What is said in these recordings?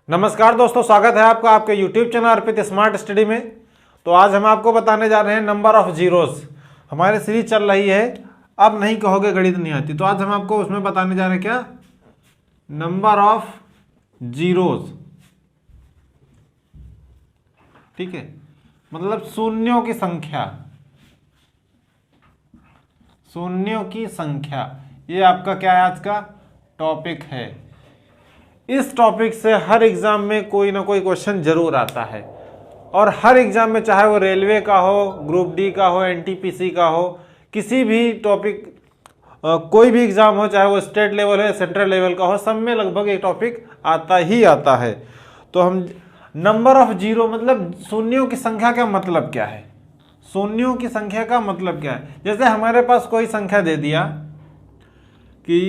नमस्कार दोस्तों, स्वागत है आपका आपके YouTube चैनल अर्पित स्मार्ट स्टडी में। तो आज हम आपको बताने जा रहे हैं नंबर ऑफ जीरोस। हमारी सीरीज चल रही है अब नहीं कहोगे गणित नहीं आती। तो आज हम आपको उसमें बताने जा रहे हैं क्या, नंबर ऑफ जीरोस। ठीक है, मतलब शून्यों की संख्या, शून्यों की संख्या। ये आपका क्या है, आज का टॉपिक है। इस टॉपिक से हर एग्जाम में कोई ना कोई क्वेश्चन जरूर आता है, और हर एग्जाम में, चाहे वो रेलवे का हो, ग्रुप डी का हो, एनटीपीसी का हो, किसी भी टॉपिक, कोई भी एग्जाम हो, चाहे वो स्टेट लेवल है, सेंट्रल लेवल का हो, सब में लगभग एक टॉपिक आता ही आता है। तो हम नंबर ऑफ जीरो मतलब शून्यों की संख्या का मतलब क्या है, शून्यों की संख्या का मतलब क्या है। जैसे हमारे पास कोई संख्या दे दिया कि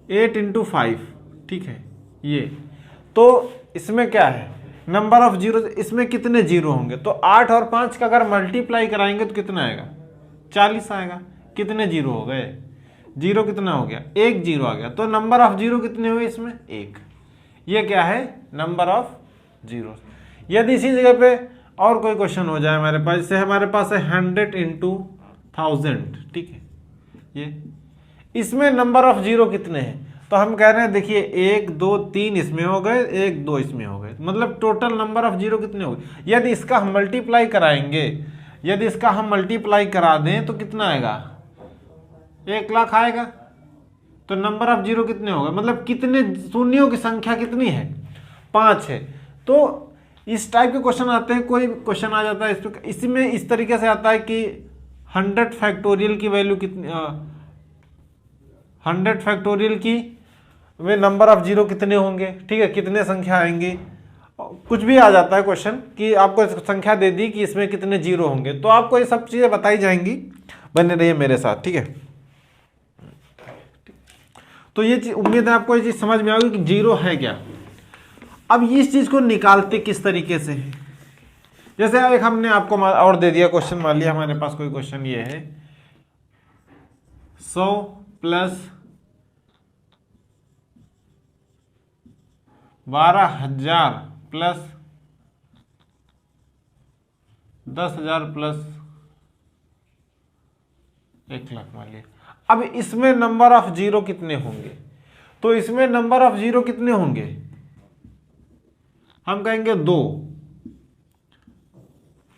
8 × 5, ठीक है, ये तो इसमें क्या है, नंबर ऑफ जीरो। इसमें कितने जीरो होंगे, तो 8 और 5 का अगर मल्टीप्लाई कराएंगे तो कितना आएगा, 40 आएगा। कितने जीरो हो गए, जीरो कितना हो गया, एक जीरो आ गया। तो नंबर ऑफ जीरो कितने हुए इसमें, एक। ये क्या है, नंबर ऑफ जीरो। यदि इसी जगह पे और कोई क्वेश्चन हो जाए हमारे पास, जैसे हमारे पास है 100 × 1000, ठीक है, ये इसमें नंबर ऑफ जीरो कितने हैं, तो हम कह रहे हैं देखिए 1 2 3 इसमें हो गए, 1 2 इसमें हो गए, मतलब टोटल नंबर ऑफ जीरो कितने हो गए। यदि इसका हम मल्टीप्लाई कराएंगे, यदि इसका हम मल्टीप्लाई करा दें तो कितना आएगा, 1 लाख आएगा। तो नंबर ऑफ जीरो कितने हो गए, मतलब कितने शून्यों की संख्या कितनी है, 5 है। तो इस टाइप के क्वेश्चन आते हैं, कोई क्वेश्चन आ जाता है इसमें इस तरीके से आता है कि 100 फैक्टोरियल की वैल्यू कितनी, 100 फैक्टोरियल की वे नंबर ऑफ जीरो कितने होंगे, ठीक है, कितने संख्या आएंगी। कुछ भी आ जाता है क्वेश्चन कि आपको संख्या दे दी कि इसमें कितने जीरो होंगे, तो आपको ये सब चीजें बताई जाएंगी। बने रहिए मेरे साथ, ठीक है। तो ये चीज, उम्मीद है आपको ये चीज समझ में आएगी कि जीरो है क्या। अब इस चीज को निकालते किस तरीके से है, जैसे एक हमने आपको और दे दिया क्वेश्चन, मान लिया हमारे पास कोई क्वेश्चन ये है 100 + 12,000 + 10,000 + 1 लाख मान लिया। अब इसमें नंबर ऑफ जीरो कितने होंगे, तो इसमें नंबर ऑफ जीरो कितने होंगे, हम कहेंगे 2।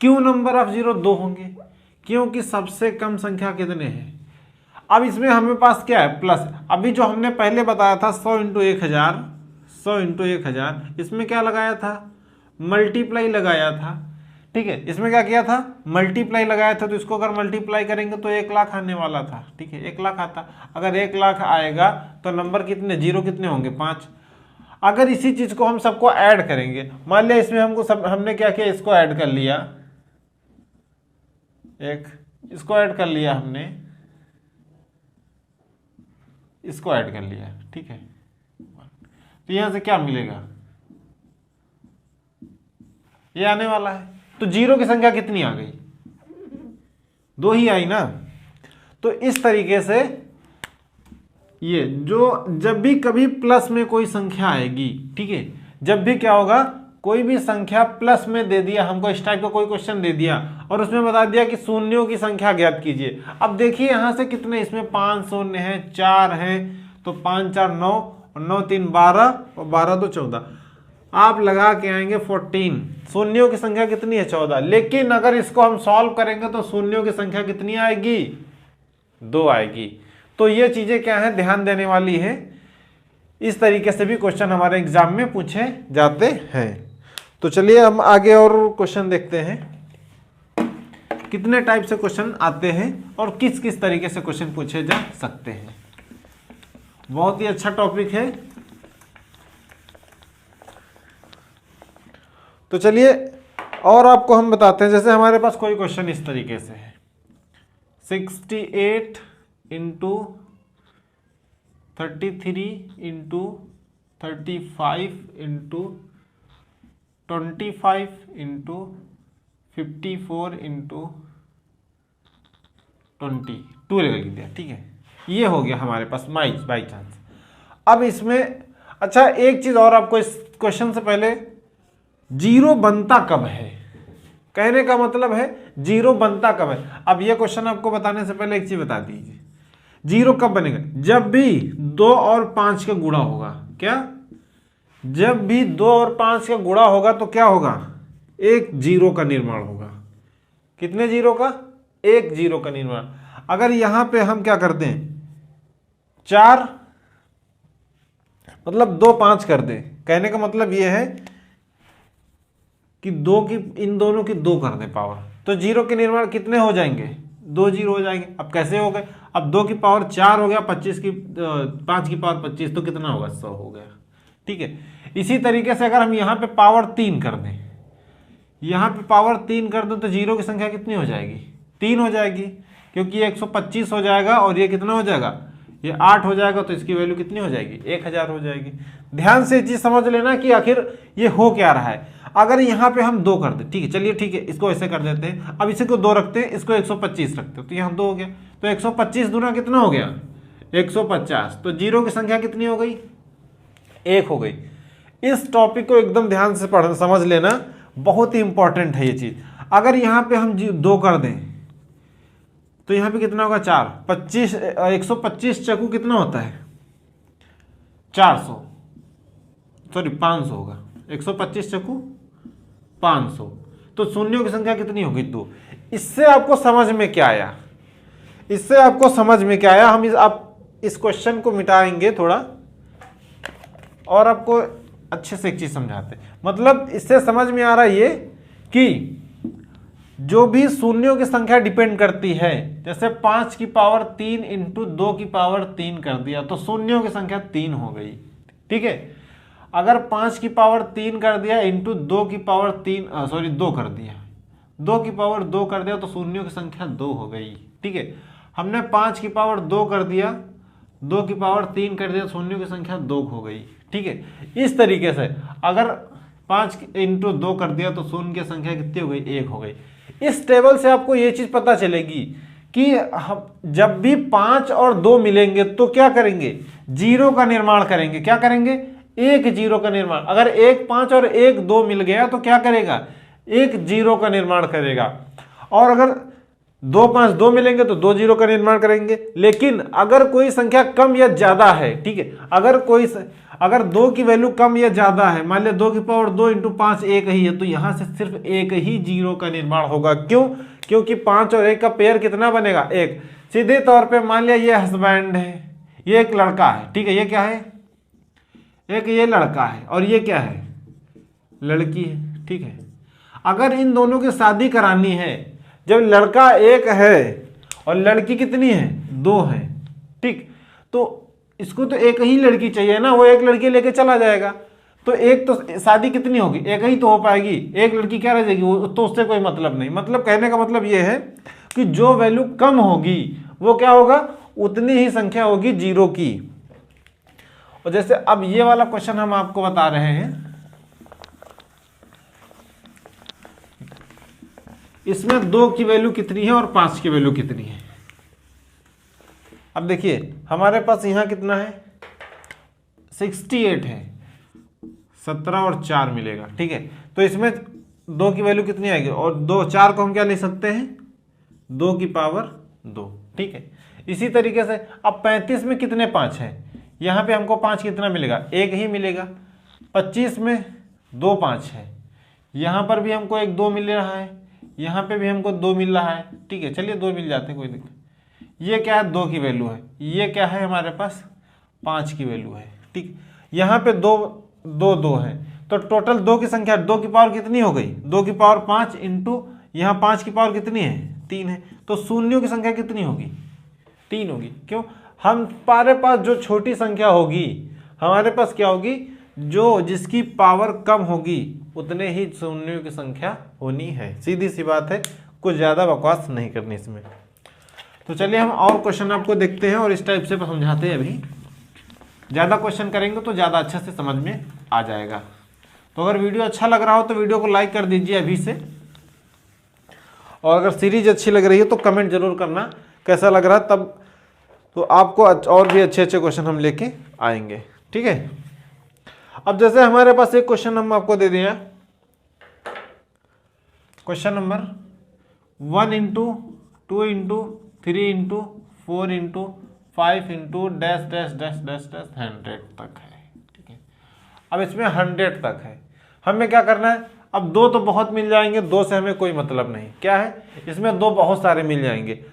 क्यों नंबर ऑफ जीरो 2 होंगे, क्योंकि सबसे कम संख्या कितने हैं। अब इसमें हमें पास क्या है, प्लस। अभी जो हमने पहले बताया था 100 × 1000, 100 × 1000, इसमें क्या लगाया था, मल्टीप्लाई लगाया था, ठीक है। इसमें क्या किया था, मल्टीप्लाई लगाया था। तो इसको अगर मल्टीप्लाई करेंगे तो 1 लाख आने वाला था, ठीक है, 1 लाख आता। अगर 1 लाख आएगा तो नंबर कितने, जीरो कितने होंगे, 5। अगर इसी चीज को हम सबको ऐड करेंगे, मान लिया इसमें हमने क्या किया, इसको ऐड कर लिया, इसको ऐड कर लिया हमने, इसको ऐड कर लिया, ठीक है। तो यहां से क्या मिलेगा, ये आने वाला है। तो जीरो की संख्या कितनी आ गई, 2 ही आई ना। तो इस तरीके से ये जो जब भी कभी प्लस में कोई संख्या आएगी, ठीक है, जब भी क्या होगा, कोई भी संख्या प्लस में दे दिया हमको, इस टाइप का कोई क्वेश्चन दे दिया और उसमें बता दिया कि शून्यों की संख्या ज्ञात कीजिए। अब देखिए यहां से कितने, इसमें 5 शून्य है, 4 है, तो 5 4 9, 9 3 12, और 12 2 14, आप लगा के आएंगे 14। शून्यों की संख्या कितनी है, 14। लेकिन अगर इसको हम सॉल्व करेंगे तो शून्यों की संख्या कितनी आएगी, 2 आएगी। तो ये चीजें क्या है, ध्यान देने वाली है। इस तरीके से भी क्वेश्चन हमारे एग्जाम में पूछे जाते हैं। तो चलिए हम आगे और क्वेश्चन देखते हैं, कितने टाइप से क्वेश्चन आते हैं और किस किस तरीके से क्वेश्चन पूछे जा सकते हैं। बहुत ही अच्छा टॉपिक है। तो चलिए और आपको हम बताते हैं, जैसे हमारे पास कोई क्वेश्चन इस तरीके से है 68 × 33 × 35 × 25 × 54 × 22 लिख दिया, ठीक है। ये हो गया हमारे पास बाई चांस। अब इसमें अच्छा एक चीज और आपको इस क्वेश्चन से पहले जीरो बनता कब है, कहने का मतलब है जीरो बनता कब है। अब ये क्वेश्चन आपको बताने से पहले एक चीज बता दीजिए, जीरो कब बनेगा, जब भी 2 और 5 का गुणा होगा। क्या, जब भी 2 और 5 का गुणा होगा तो क्या होगा, एक जीरो का निर्माण होगा। कितने जीरो का, एक जीरो का निर्माण। अगर यहां पे हम क्या करते हैं 4 मतलब 2 5 कर दें, कहने का मतलब यह है कि 2 की इन दोनों की 2 कर दे पावर, तो जीरो के निर्माण कितने हो जाएंगे, 2 जीरो हो जाएंगे। अब कैसे हो गए, अब 2 की पावर 4 हो गया, 5 की पावर 25 तो कितना होगा, 100 हो गया। ठीक है, इसी तरीके से अगर हम यहाँ पे पावर 3 कर दें, यहाँ पे पावर 3 कर दें तो जीरो की संख्या कितनी हो जाएगी, 3 हो जाएगी, क्योंकि ये 125 हो जाएगा और ये कितना हो जाएगा, ये 8 हो जाएगा, तो इसकी वैल्यू कितनी हो जाएगी, 1000 हो जाएगी। ध्यान से ये चीज समझ लेना कि आखिर ये हो क्या रहा है। अगर यहाँ पे हम 2 कर दे, ठीक है, चलिए ठीक है, इसको ऐसे कर देते हैं, अब इसी को 2 रखते हैं, इसको 125 रखते हैं, तो यहाँ 2 हो गया, तो 125 दूना कितना हो गया, 150, तो जीरो की संख्या कितनी हो गई, 1 हो गई। इस टॉपिक को एकदम ध्यान से पढ़ना, समझ लेना, बहुत ही इंपॉर्टेंट है ये चीज। अगर यहाँ पे हम 2 कर दें तो यहाँ पे कितना होगा, 4, 25, 125 चकू कितना होता है, 400, सॉरी 500 होगा, 125 चकू 500, तो शून्यों की संख्या कितनी होगी, 2। इससे आपको समझ में क्या आया, इससे आपको समझ में क्या आया, हम आप इस क्वेश्चन को मिटाएंगे थोड़ा और आपको अच्छे से एक चीज समझाते हैं। मतलब इससे समझ में आ रहा है ये कि जो भी शून्यों की संख्या डिपेंड करती है, जैसे 5 की पावर 3 इंटू 2 की पावर 3 कर दिया तो शून्यों की संख्या 3 हो गई। ठीक है, अगर 5 की पावर 3 कर दिया इंटू 2 की पावर 2 कर दिया, 2 की पावर 2 कर दिया तो शून्यों की संख्या 2 हो गई। ठीक है, हमने 5 की पावर 2 कर दिया, 2 की पावर 3 कर दिया, शून्यों की संख्या 2 हो गई। ठीक है, इस तरीके से अगर 5 इंटू 2 कर दिया तो शून्य की संख्या कितनी हो गई, 1 हो गई। इस टेबल से आपको ये चीज पता चलेगी कि हम जब भी 5 और 2 मिलेंगे तो क्या करेंगे, जीरो का निर्माण करेंगे। क्या करेंगे, एक जीरो का निर्माण। अगर 1 5 और 1 2 मिल गया तो क्या करेगा, एक जीरो का निर्माण करेगा। और अगर 2 5 2 मिलेंगे तो 2 जीरो का निर्माण करेंगे। लेकिन अगर कोई संख्या कम या ज्यादा है, ठीक है, अगर 2 की वैल्यू कम या ज्यादा है, मान लिया 2 की पावर 2 इंटू 5 1 ही है, तो यहां से सिर्फ एक ही जीरो का निर्माण होगा। क्यों, क्योंकि 5 और 1 का पेयर कितना बनेगा, 1। सीधे तौर पे मान लिया ये हस्बैंड है, ये एक लड़का है, ठीक है, ये क्या है, एक ये लड़का है और ये क्या है, लड़की है। ठीक है, अगर इन दोनों की शादी करानी है, जब लड़का 1 है और लड़की कितनी है, 2 है, ठीक, तो इसको तो एक ही लड़की चाहिए ना, वो एक लड़की लेके चला जाएगा, तो एक तो शादी कितनी होगी, एक ही तो हो पाएगी, एक लड़की क्या रह जाएगी, वो तो उससे कोई मतलब नहीं। मतलब कहने का मतलब ये है कि जो वैल्यू कम होगी वो क्या होगा, उतनी ही संख्या होगी जीरो की। और जैसे अब ये वाला क्वेश्चन हम आपको बता रहे हैं, इसमें 2 की वैल्यू कितनी है और 5 की वैल्यू कितनी है। अब देखिए हमारे पास यहां कितना है, 68 है, 17 और 4 मिलेगा। ठीक है, तो इसमें 2 की वैल्यू कितनी आएगी, और 2 4 को हम क्या लिख सकते हैं, 2 की पावर 2। ठीक है, इसी तरीके से अब 35 में कितने 5 हैं, यहां पे हमको 5 कितना मिलेगा, 1 ही मिलेगा। 25 में 2 5 है, यहां पर भी हमको 1 2 मिल रहा है, यहां पे भी हमको 2 मिल रहा है। ठीक है, चलिए 2 मिल जाते हैं, कोई दिक्कत। ये क्या है, 2 की वैल्यू है, ये क्या है हमारे पास 5 की वैल्यू है। ठीक, यहाँ पे 2 2 2 है, तो टोटल 2 की संख्या, 2 की पावर कितनी हो गई, 2 की पावर 5 इंटू यहाँ 5 की पावर कितनी है, 3 है, तो शून्यों की संख्या कितनी होगी, 3 होगी। क्यों, हमारे पास जो छोटी संख्या होगी, हमारे पास क्या होगी, जो जिसकी पावर कम होगी उतने ही शून्यों की संख्या होनी है। सीधी सी बात है, कुछ ज़्यादा बकवास नहीं करनी इसमें। तो चलिए हम और क्वेश्चन आपको देखते हैं और इस टाइप से समझाते हैं। अभी ज़्यादा क्वेश्चन करेंगे तो ज़्यादा अच्छे से समझ में आ जाएगा। तो अगर वीडियो अच्छा लग रहा हो तो वीडियो को लाइक कर दीजिए अभी से, और अगर सीरीज अच्छी लग रही है तो कमेंट जरूर करना कैसा लग रहा है, तब तो आपको और भी अच्छे अच्छे क्वेश्चन हम लेके आएंगे। ठीक है, अब जैसे हमारे पास एक क्वेश्चन हम आपको दे दिया, question number 1 into 2 into 3 into 4 into 5 into dash dash dash dash dash 100 तक है, ठीक है। अब इसमें 100 तक है, हमें क्या करना है, अब दो तो बहुत मिल जाएंगे, दो से हमें कोई मतलब नहीं, क्या है इसमें दो बहुत सारे मिल जाएंगे,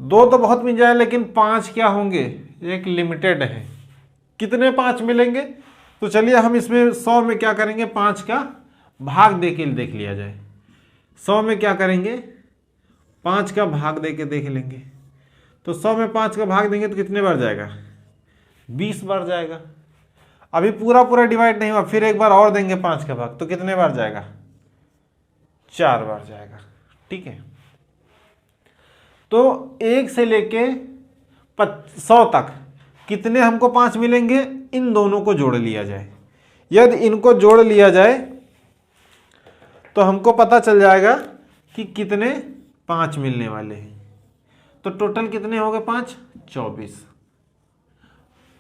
दो तो बहुत मिल जाए, लेकिन पांच क्या होंगे, एक लिमिटेड है, कितने पांच मिलेंगे। तो चलिए हम इसमें 100 में क्या करेंगे, 5 का भाग दे के देख लिया जाए। 100 में क्या करेंगे, 5 का भाग दे के देख लेंगे। तो 100 में 5 का भाग देंगे तो कितने बार जाएगा, 20 बार जाएगा। अभी पूरा पूरा डिवाइड नहीं हुआ, फिर एक बार और देंगे 5 का भाग, तो कितने बार जाएगा, 4 बार जाएगा, ठीक है। तो 1 से लेके 100 तक कितने हमको 5 मिलेंगे, इन दोनों को जोड़ लिया जाए। यदि इनको जोड़ लिया जाए तो हमको पता चल जाएगा कि कितने 5 मिलने वाले हैं। तो टोटल कितने हो गए 5, 24।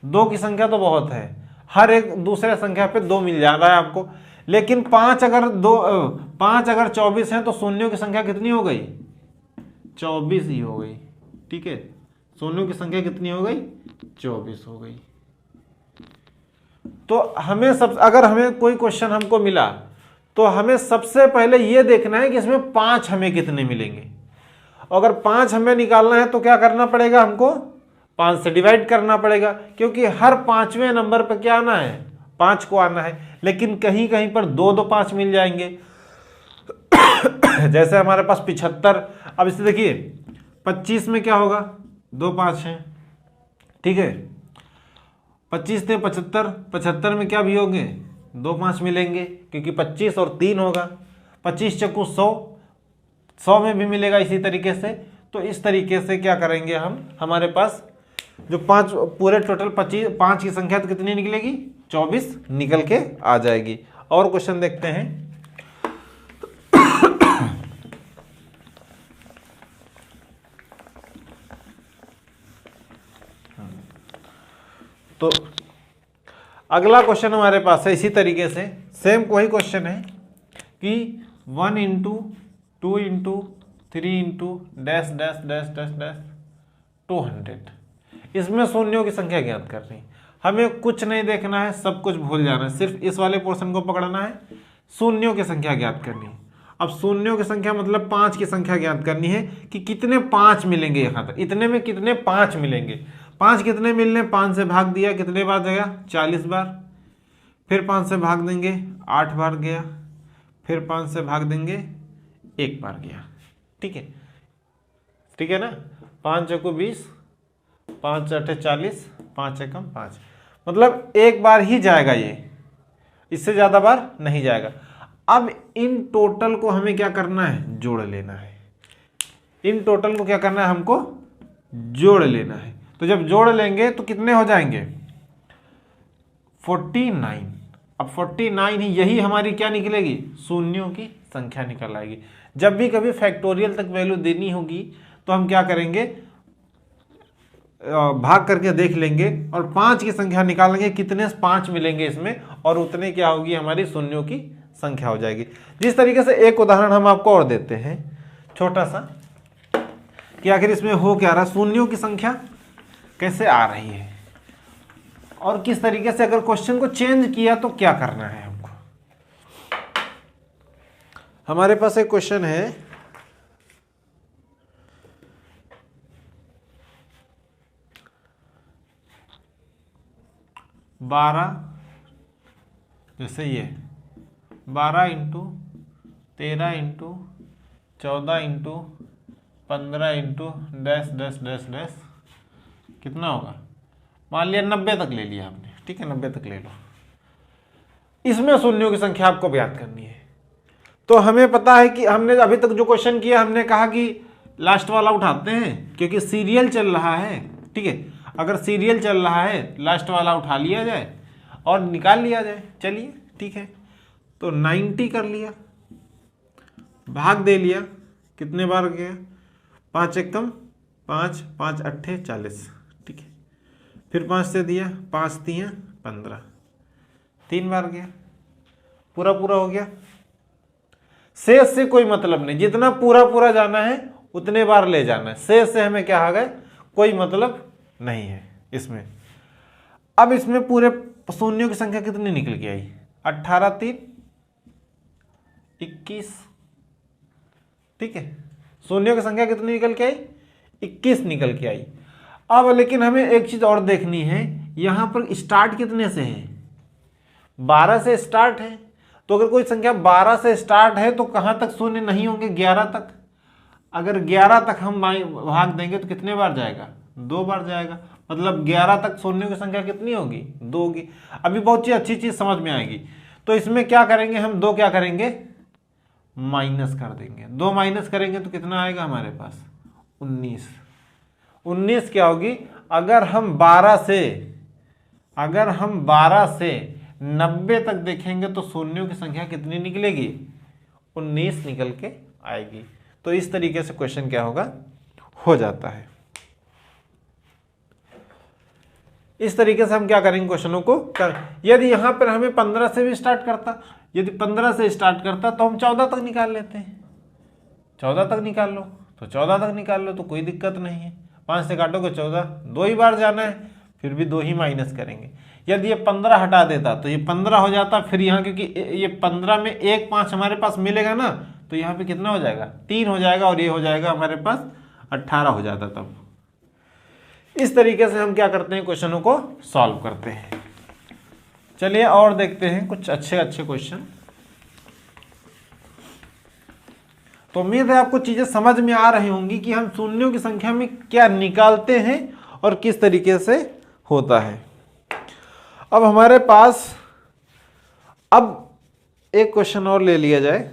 दो की संख्या तो बहुत है, हर एक दूसरे संख्या पे 2 मिल जा रहा है आपको, लेकिन 5 अगर 24 है तो शून्यों की संख्या कितनी हो गई, 24 ही हो गई, ठीक है। शून्यों की संख्या कितनी हो गई, 24 हो गई। तो हमें अगर हमें कोई क्वेश्चन हमको मिला तो हमें सबसे पहले यह देखना है कि इसमें 5 हमें कितने मिलेंगे। अगर 5 हमें निकालना है तो क्या करना पड़ेगा, हमको 5 से डिवाइड करना पड़ेगा, क्योंकि हर 5वें नंबर पर क्या आना है, 5 को आना है। लेकिन कहीं कहीं पर 2 5 मिल जाएंगे जैसे हमारे पास 75। अब इसे देखिए 25 में क्या होगा, 2 5 हैं, ठीक है। 25 थे 75, 75 में क्या भी होंगे, 2 5 मिलेंगे, क्योंकि 25 और 3 होगा। 25 चक्कू 100, 100 में भी मिलेगा इसी तरीके से। तो इस तरीके से क्या करेंगे हम, हमारे पास जो 5 पूरे टोटल 5 की संख्या तो कितनी निकलेगी, 24 निकल के आ जाएगी। और क्वेश्चन देखते हैं। तो अगला क्वेश्चन हमारे पास है इसी तरीके से, सेम कोई क्वेश्चन है कि 1 into 2 into 3 into dash dash dash dash dash 200। इसमें शून्यों की संख्या ज्ञात करनी। हमें कुछ नहीं देखना है, सब कुछ भूल जाना है, सिर्फ इस वाले पोर्शन को पकड़ना है, शून्यों की संख्या ज्ञात करनी। अब शून्यों की संख्या मतलब 5 की संख्या ज्ञात करनी है कि कितने 5 मिलेंगे, यहाँ तक इतने में कितने 5 मिलेंगे। 5 कितने मिलने, 5 से भाग दिया, कितने बार जाएगा, 40 बार। फिर 5 से भाग देंगे, 8 बार गया। फिर 5 से भाग देंगे, 1 बार गया, ठीक है, ठीक है ना। 5 चौको 20, 5 8 40, 5 एकम 5, मतलब 1 बार ही जाएगा ये, इससे ज़्यादा बार नहीं जाएगा। अब इन टोटल को हमें क्या करना है, जोड़ लेना है। इन टोटल को क्या करना है, हमको जोड़ लेना है। तो जब जोड़ लेंगे तो कितने हो जाएंगे, 49। अब 49 ही यही हमारी क्या निकलेगी, शून्यों की संख्या निकल आएगी। जब भी कभी फैक्टोरियल तक वैल्यू देनी होगी तो हम क्या करेंगे, भाग करके देख लेंगे और 5 की संख्या निकालेंगे, कितने 5 मिलेंगे इसमें, और उतने क्या होगी, हमारी शून्यों की संख्या हो जाएगी। जिस तरीके से एक उदाहरण हम आपको और देते हैं छोटा सा, कि आखिर इसमें हो क्या रहा, शून्यों की संख्या कैसे आ रही है और किस तरीके से अगर क्वेश्चन को चेंज किया तो क्या करना है हमको। हमारे पास एक क्वेश्चन है, जैसे ये 12 into 13 into 14 into 15 into dash dash dash dash कितना होगा, मान लिया 90 तक ले लिया आपने, ठीक है, 90 तक ले लो। इसमें शून्यों की संख्या आपको ज्ञात करनी है। तो हमें पता है कि हमने अभी तक जो क्वेश्चन किया, हमने कहा कि लास्ट वाला उठाते हैं, क्योंकि सीरियल चल रहा है, ठीक है। अगर सीरियल चल रहा है, लास्ट वाला उठा लिया जाए और निकाल लिया जाए, चलिए ठीक है। तो 90 कर लिया, भाग दे लिया, कितने बार गया, 5 एकम 5, 5 अट्ठे 40, ठीक है। फिर 5 से दिया, 5 3 15, 3 बार गया, पूरा पूरा हो गया। शेष से कोई मतलब नहीं, जितना पूरा पूरा जाना है उतने बार ले जाना है। शेष से हमें क्या आ गए, कोई मतलब नहीं है इसमें। अब इसमें पूरे शून्यों की संख्या कितनी निकल के आई, 18 3 21, ठीक है। शून्यों की संख्या कितनी निकल के आई, 21 निकल के आई। अब लेकिन हमें एक चीज और देखनी है, यहां पर स्टार्ट कितने से है, 12 से स्टार्ट है। तो अगर कोई संख्या 12 से स्टार्ट है तो कहां तक शून्य नहीं होंगे, 11 तक। अगर 11 तक हम भाग देंगे तो कितने बार जाएगा, 2 बार जाएगा। मतलब 11 तक शून्यों की संख्या कितनी होगी, 2 होगी। अभी बहुत अच्छी चीज समझ में आएगी। तो इसमें क्या करेंगे हम, 2 क्या करेंगे, माइनस कर देंगे। 2 माइनस करेंगे तो कितना आएगा हमारे पास, 19। 19 क्या होगी, अगर हम 12 से 90 तक देखेंगे तो शून्यों की संख्या कितनी निकलेगी, 19 निकल के आएगी। तो इस तरीके से क्वेश्चन क्या होगा, हो जाता है। इस तरीके से हम क्या करेंगे, क्वेश्चनों को यदि यहां पर हमें 15 से भी स्टार्ट करता, यदि 15 से स्टार्ट करता तो हम 14 तक निकाल लेते हैं। 14 तक निकाल लो तो 14 तक निकाल लो, तो कोई दिक्कत नहीं है। 5 से काटोगे 14, 2 ही बार जाना है, फिर भी 2 ही माइनस करेंगे। यदि ये 15 हटा देता तो ये 15 हो जाता, फिर यहाँ क्योंकि ये 15 में 1 5 हमारे पास मिलेगा ना, तो यहाँ पे कितना हो जाएगा, 3 हो जाएगा, और ये हो जाएगा हमारे पास 18 हो जाता तब। इस तरीके से हम क्या करते हैं, क्वेश्चनों को सॉल्व करते हैं। चलिए और देखते हैं कुछ अच्छे अच्छे क्वेश्चन। तो उम्मीद है आपको चीजें समझ में आ रही होंगी कि हम शून्यों की संख्या में क्या निकालते हैं और किस तरीके से होता है। अब हमारे पास अब एक क्वेश्चन और ले लिया जाए।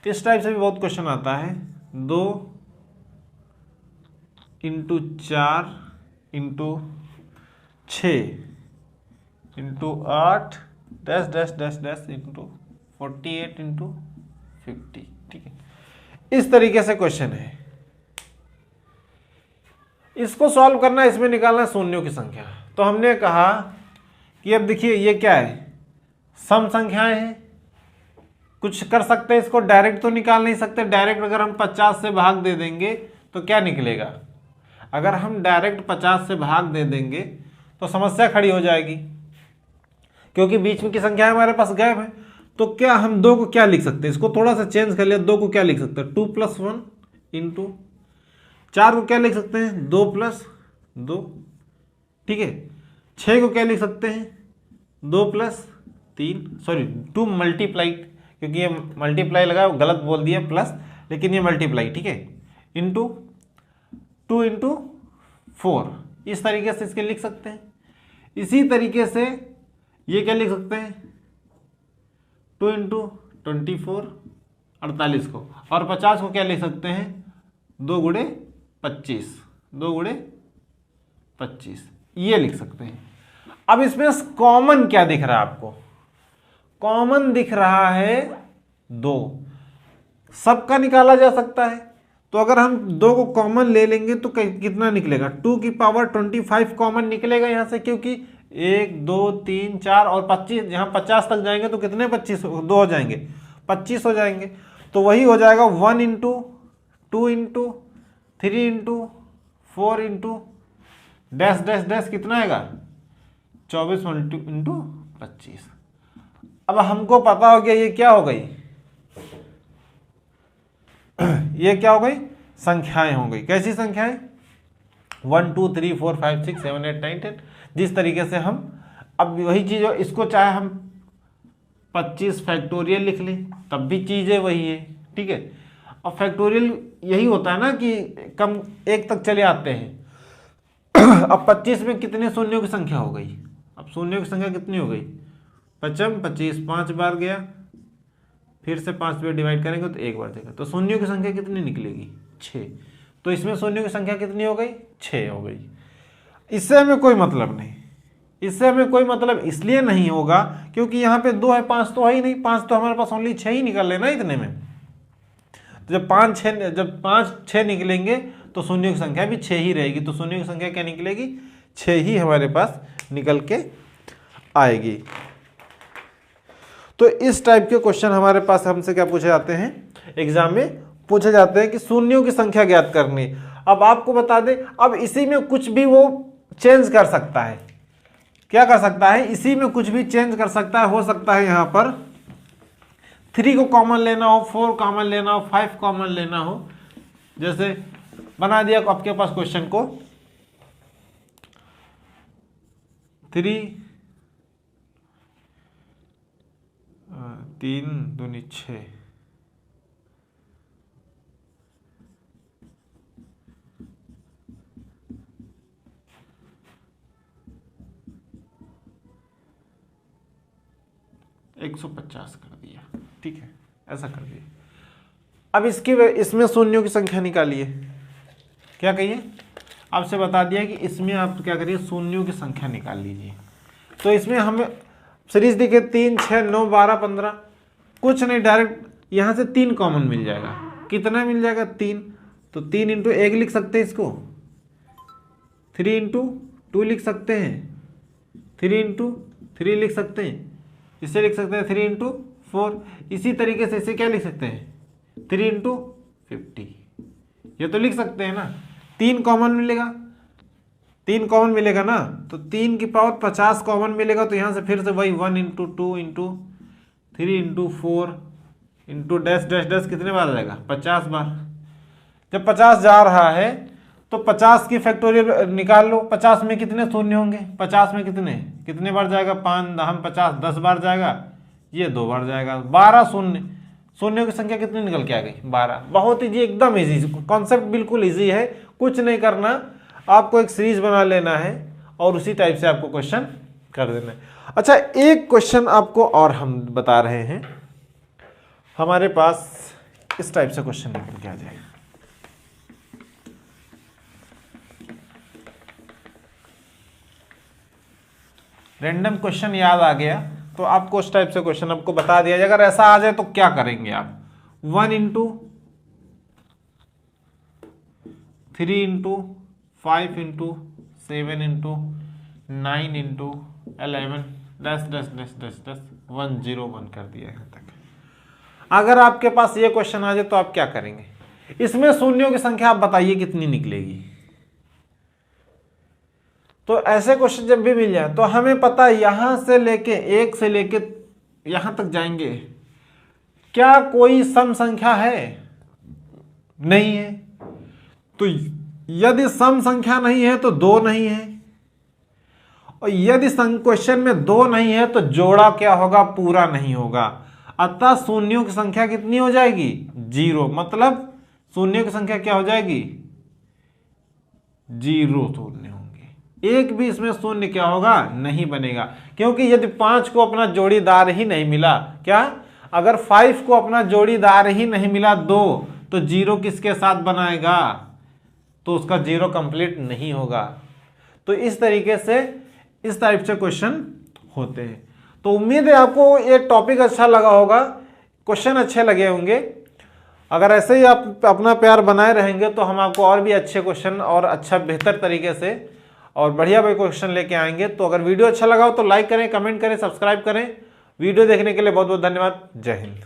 इस टाइप से भी बहुत क्वेश्चन आता है, 2 into 4 into 6 into 8 dash dash dash dash into 48 into 50, ठीक है। इस तरीके से क्वेश्चन है, इसको सॉल्व करना, इसमें निकालना शून्यों की संख्या। तो हमने कहा कि अब देखिए ये क्या है, सम संख्याएं हैं, कुछ कर सकते हैं, इसको डायरेक्ट तो निकाल नहीं सकते। डायरेक्ट अगर हम 50 से भाग दे देंगे तो क्या निकलेगा, अगर हम डायरेक्ट 50 से भाग दे देंगे तो समस्या खड़ी हो जाएगी, क्योंकि बीच में की संख्या हमारे पास गायब है। तो क्या हम 2 को क्या लिख सकते हैं, इसको थोड़ा सा चेंज कर लिया, 2 को क्या लिख सकते हैं, 2 + 1 इंटू 4 को क्या लिख सकते हैं, 2 + 2, ठीक है। 6 को क्या लिख सकते हैं, 2 + 3, सॉरी 2 मल्टीप्लाई, क्योंकि ये मल्टीप्लाई लगा गलत बोल दिया प्लस, लेकिन ये मल्टीप्लाई, ठीक है, इंटू 2 इंटू 4, इस तरीके से इसके लिख सकते हैं। इसी तरीके से ये क्या लिख सकते हैं, 2 इंटू 24 48 को, और 50 को क्या लिख सकते हैं, 2 गुणे 25, 2 गुणे 25, ये लिख सकते हैं। अब इसमें कॉमन क्या दिख रहा है आपको, कॉमन दिख रहा है 2, सबका निकाला जा सकता है। तो अगर हम 2 को कॉमन ले लेंगे तो कितना निकलेगा, 2 की पावर 25 कॉमन निकलेगा यहाँ से, क्योंकि 1 2 3 4 और 25, यहाँ 50 तक जाएंगे तो कितने 25, 2 हो जाएंगे, 25 हो जाएंगे। तो वही हो जाएगा 1 into 2 into 3 into 4 into dash dash dash, कितना आएगा 24 इंटू 25। अब हमको पता हो गया ये क्या हो गई, ये क्या हो गई, संख्याएं हो गई। कैसी संख्याएं, 1 2 3 4 5 6 7 8 9 10। जिस तरीके से हम, अब वही चीज, इसको चाहे हम 25 फैक्टोरियल लिख लें तब भी चीजें वही है, ठीक है। अब फैक्टोरियल यही होता है ना कि कम 1 तक चले आते हैं। अब 25 में कितने शून्यों की संख्या हो गई, अब शून्यों की संख्या कितनी हो गई, 25 5 बार गया, फिर से 5 बार डिवाइड करेंगे तो 1 बार देगा, तो शून्यों की संख्या कितनी निकलेगी, 6। तो इसमें शून्यों की संख्या कितनी हो गई, 6 हो गई। इससे हमें कोई मतलब नहीं, इससे हमें कोई मतलब इसलिए नहीं होगा क्योंकि यहाँ पे 2 है, 5 तो है ही नहीं, 5 तो हमारे पास ओनली 6 ही निकल लेना इतने में। तो जब 5 6 निकलेंगे तो शून्यों की संख्या भी 6 ही रहेगी, तो शून्यों की संख्या क्या निकलेगी, 6 ही हमारे पास निकल के आएगी। तो इस टाइप के क्वेश्चन हमारे पास हमसे क्या पूछे जाते हैं, एग्जाम में पूछे जाते हैं कि शून्यों की संख्या ज्ञात करनी। अब आपको बता दें, अब इसी में कुछ भी वो चेंज कर सकता है। क्या कर सकता है, इसी में कुछ भी चेंज कर सकता है। हो सकता है यहाँ पर 3 को कॉमन लेना हो, 4 कॉमन लेना हो, 5 कॉमन लेना हो। जैसे बना दिया आपके पास क्वेश्चन को 3 दूनी 6, $150 कर दिया, ठीक है, ऐसा कर दिया। अब इसमें शून्यों की संख्या निकालिए। क्या कहिए, आपसे बता दिया कि इसमें आप क्या करिए, शून्यों की संख्या निकाल लीजिए। तो इसमें हमें सीरीज दिखे 3, 6, 9, 12, 15, कुछ नहीं, डायरेक्ट यहाँ से 3 कॉमन मिल जाएगा। कितना मिल जाएगा, 3। तो 3 इंटू 1 लिख सकते हैं इसको, 3 इंटू 2 लिख सकते हैं, 3 इंटू 3 लिख सकते हैं, इसे लिख सकते हैं 3 इंटू 4। इसी तरीके से इसे क्या लिख सकते हैं, 3 इंटू 50, ये तो लिख सकते हैं ना। 3 कॉमन मिलेगा, 3 कॉमन मिलेगा ना, तो 3 की पावर 50 कॉमन मिलेगा। तो यहाँ से फिर से वही 1 into 2 into 3 into 4 into dash dash dash कितने बार आ जाएगा, 50 बार। जब 50 जा रहा है तो 50 की फैक्टोरियल निकाल लो। 50 में कितने शून्य होंगे, 50 में कितने बार जाएगा, 5 हम 50 10 बार जाएगा, ये 2 बार जाएगा, 12 शून्य। शून्यों की संख्या कितनी निकल के आ गई, 12। बहुत ईजी, एकदम ईजी कॉन्सेप्ट, बिल्कुल ईजी है। कुछ नहीं करना, आपको एक सीरीज बना लेना है और उसी टाइप से आपको क्वेश्चन कर देना है। अच्छा, एक क्वेश्चन आपको और हम बता रहे हैं, हमारे पास इस टाइप से क्वेश्चन निकल के आ जाएगा। रैंडम क्वेश्चन याद आ गया तो आपको उस टाइप से क्वेश्चन आपको बता दिया जाए। अगर ऐसा आ जाए तो क्या करेंगे आप, 1 into 3 into 5 into 7 into 9 into 11 10 10 10 10 10 101 कर दिया यहाँ तक। अगर आपके पास ये क्वेश्चन आ जाए तो आप क्या करेंगे, इसमें शून्यों की संख्या आप बताइए कितनी निकलेगी। तो ऐसे क्वेश्चन जब भी मिल जाए तो हमें पता है यहां से लेके 1 से लेके यहां तक जाएंगे, क्या कोई सम संख्या है, नहीं है। तो यदि सम संख्या नहीं है तो 2 नहीं है, और यदि क्वेश्चन में 2 नहीं है तो जोड़ा क्या होगा, पूरा नहीं होगा। अतः शून्यों की संख्या कितनी हो जाएगी, 0। मतलब शून्यों की संख्या क्या हो जाएगी, 0 शून्य होंगे। एक भी इसमें शून्य क्या होगा, नहीं बनेगा। क्योंकि यदि 5 को अपना जोड़ीदार ही नहीं मिला, क्या, अगर 5 को अपना जोड़ीदार ही नहीं मिला 2, तो 0 किसके साथ बनाएगा, तो उसका 0 कंप्लीट नहीं होगा। तो इस तरीके से इस टाइप से क्वेश्चन होते हैं। तो उम्मीद है आपको ये टॉपिक अच्छा लगा होगा, क्वेश्चन अच्छे लगे होंगे। अगर ऐसे ही आप अपना प्यार बनाए रहेंगे तो हम आपको और भी अच्छे क्वेश्चन और अच्छा बेहतर तरीके से और बढ़िया क्वेश्चन लेके आएंगे। तो अगर वीडियो अच्छा लगा हो तो लाइक करें, कमेंट करें, सब्सक्राइब करें। वीडियो देखने के लिए बहुत बहुत धन्यवाद। जय हिंद।